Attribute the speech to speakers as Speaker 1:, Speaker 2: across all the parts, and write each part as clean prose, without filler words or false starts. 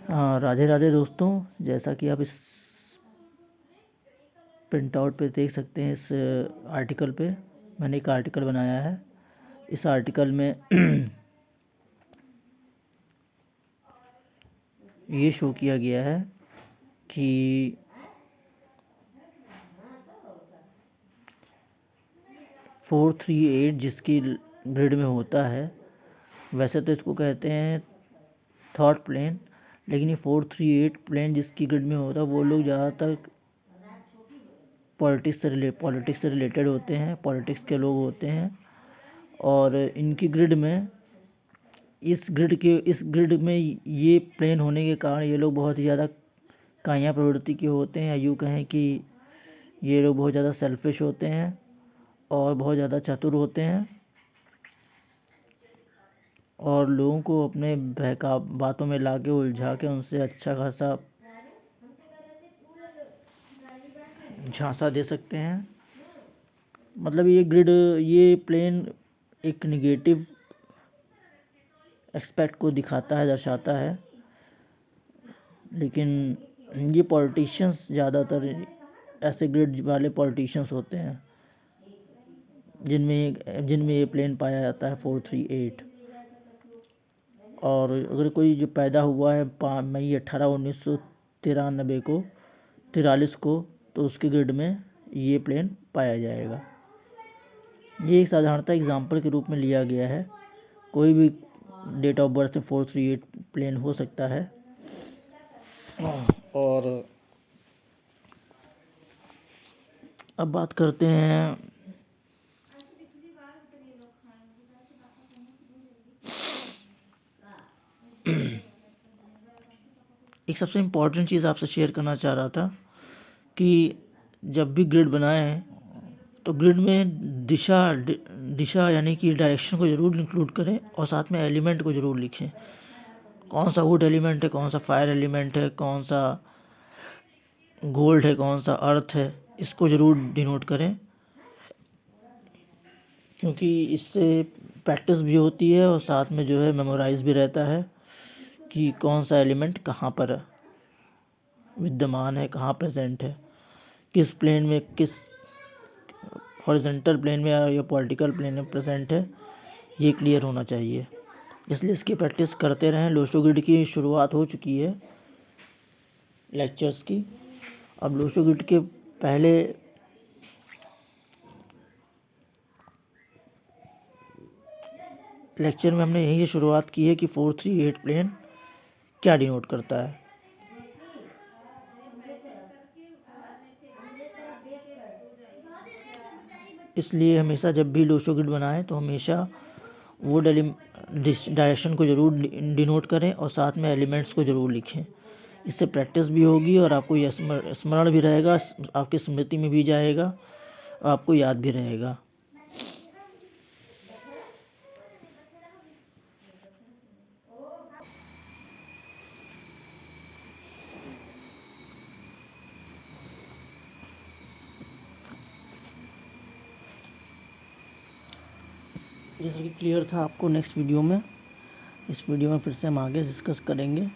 Speaker 1: राधे राधे दोस्तों, जैसा कि आप इस प्रिंट आउट पे देख सकते हैं, इस आर्टिकल पे मैंने एक आर्टिकल बनाया है। इस आर्टिकल में ये शो किया गया है कि 438 जिसकी ग्रिड में होता है, वैसे तो इसको कहते हैं थॉट प्लेन, लेकिन ये 438 प्लेन जिसकी ग्रिड में होता है वो लोग ज़्यादातर पॉलिटिक्स से रिलेटेड होते हैं, पॉलिटिक्स के लोग होते हैं। और इनकी ग्रिड में इस ग्रिड में ये प्लेन होने के कारण ये लोग बहुत ही ज़्यादा काया प्रवृत्ति के होते हैं, या यूँ कहें कि ये लोग बहुत ज़्यादा सेल्फिश होते हैं और बहुत ज़्यादा चतुर होते हैं, और लोगों को अपने बहका बातों में ला के उलझा के उनसे अच्छा खासा झांसा दे सकते हैं। मतलब ये प्लेन एक निगेटिव एक्सपेक्ट को दिखाता है, दर्शाता है। लेकिन ये पॉलिटिशियंस ज़्यादातर ऐसे ग्रिड वाले पॉलिटिशियंस होते हैं जिनमें ये प्लेन पाया जाता है 438। और अगर कोई जो पैदा हुआ है 5 मई 1943 को 43 को, तो उसके ग्रिड में ये प्लेन पाया जाएगा। ये एक साधारणतः एग्जाम्पल के रूप में लिया गया है। कोई भी डेट ऑफ बर्थ में 438 प्लेन हो सकता है। और अब बात करते हैं एक सबसे इम्पोर्टेंट चीज़ आपसे शेयर करना चाह रहा था कि जब भी ग्रिड बनाएं तो ग्रिड में दिशा यानी कि डायरेक्शन को ज़रूर इंक्लूड करें, और साथ में एलिमेंट को ज़रूर लिखें। कौन सा वुड एलिमेंट है, कौन सा फायर एलिमेंट है, कौन सा गोल्ड है, कौन सा अर्थ है, इसको ज़रूर डिनोट करें, क्योंकि इससे प्रैक्टिस भी होती है और साथ में जो है मेमोराइज भी रहता है कि कौन सा एलिमेंट कहाँ पर विद्यमान है, कहाँ प्रेजेंट है, किस प्लेन में, किस हॉरिजॉन्टल प्लेन में या पॉलिटिकल प्लेन में प्रेजेंट है, ये क्लियर होना चाहिए। इसलिए इसकी प्रैक्टिस करते रहें। लोशो ग्रिड की शुरुआत हो चुकी है लेक्चर्स की। अब लोशो ग्रिड के पहले लेक्चर में हमने यहीं से शुरुआत की है कि 438 प्लेन क्या डिनोट करता है। इसलिए हमेशा जब भी लोशो ग्रिड बनाएं तो हमेशा वो डायरेक्शन को ज़रूर डिनोट करें और साथ में एलिमेंट्स को ज़रूर लिखें। इससे प्रैक्टिस भी होगी और आपको यह स्मरण भी रहेगा, आपकी स्मृति में भी जाएगा और आपको याद भी रहेगा। जैसा कि क्लियर था आपको नेक्स्ट वीडियो में, इस वीडियो में फिर से हम आगे डिस्कस करेंगे।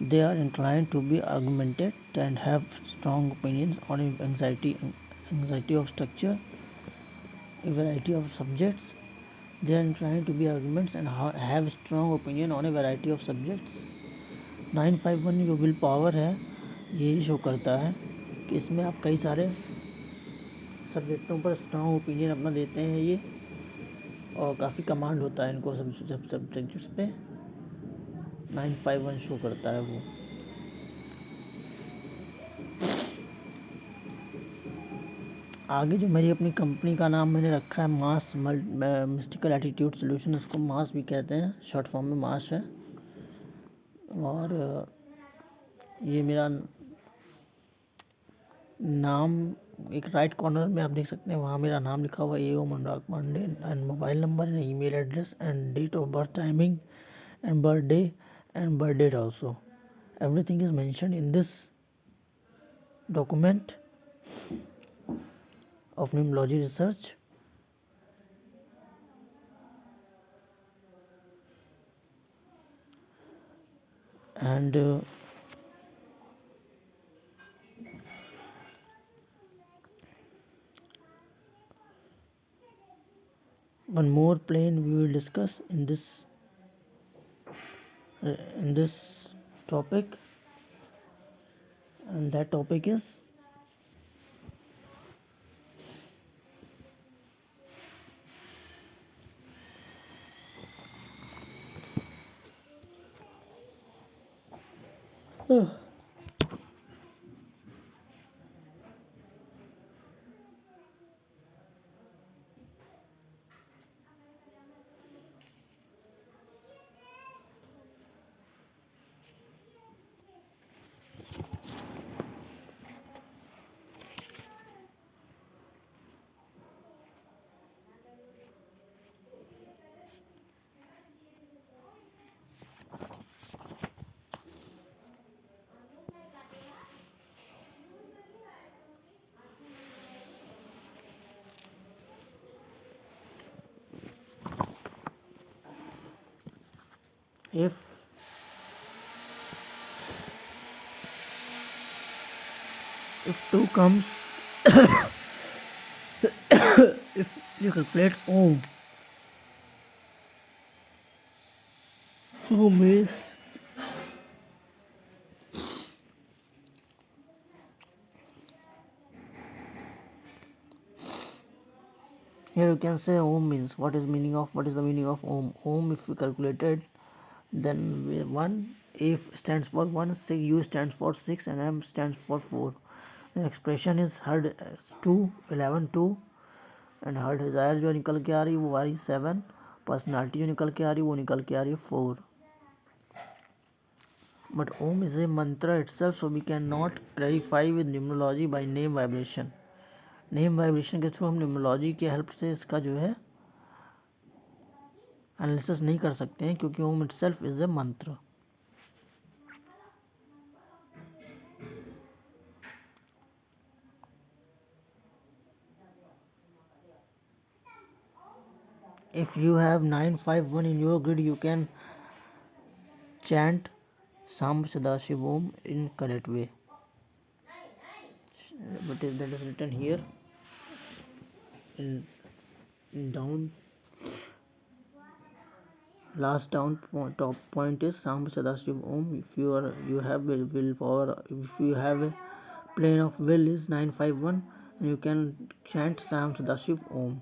Speaker 1: They are inclined to be argumented and have strong opinion on anxiety of structure, a variety of subjects. They are inclined to be arguments and have strong opinion on a variety of subjects. 951 जो will power है, यही show करता है कि इसमें आप कई सारे सब्जेक्टों पर स्ट्रॉन्ग ओपिनियन अपना देते हैं ये, और काफ़ी कमांड होता है इनको सब सब्जेक्ट्स पे। 951 शो करता है वो। आगे जो मेरी अपनी कंपनी का नाम मैंने रखा है मास मिस्टिकल एटीट्यूड सॉल्यूशन, उसको मास भी कहते हैं, शॉर्ट फॉर्म में मास है। और ये मेरा नाम एक राइट कॉर्नर में आप देख सकते हैं, वहाँ मेरा नाम लिखा हुआ है A.O. Anurag Pandey, and mobile number and email address and date of birth, timing and birthday and birth date also. Everything is mentioned in this document of numerology research. and one more plane we will discuss in this topic, and that topic is if two comes if you calculate ohm is here you can say ohm means what is the meaning of ohm. Ohm, if we calculated, then one if stands for 1, u stands for 6, and m stands for 4. The expression is heard 2 11 2 and heard desire जो निकल के आ रही है वो आ रही 7, personality जो निकल के आ रही है वो निकल के आ रही है 4. But ohm is a mantra itself, so we cannot clarify with numerology by name vibration. Name vibration के थ्रू हम न्यूमरोलॉजी की हेल्प से इसका जो है एनालिसिस नहीं कर सकते हैं, क्योंकि ओम इटसेल्फ इज ए मंत्र. If you have 951 in your grid, you can chant Sam Sadashiv Om in correct way. But that is written here in down, last down top point is Sam Sadashiv Om. If you have willpower, if you have a plane of will is 951, you can chant Sam Sadashiv Om.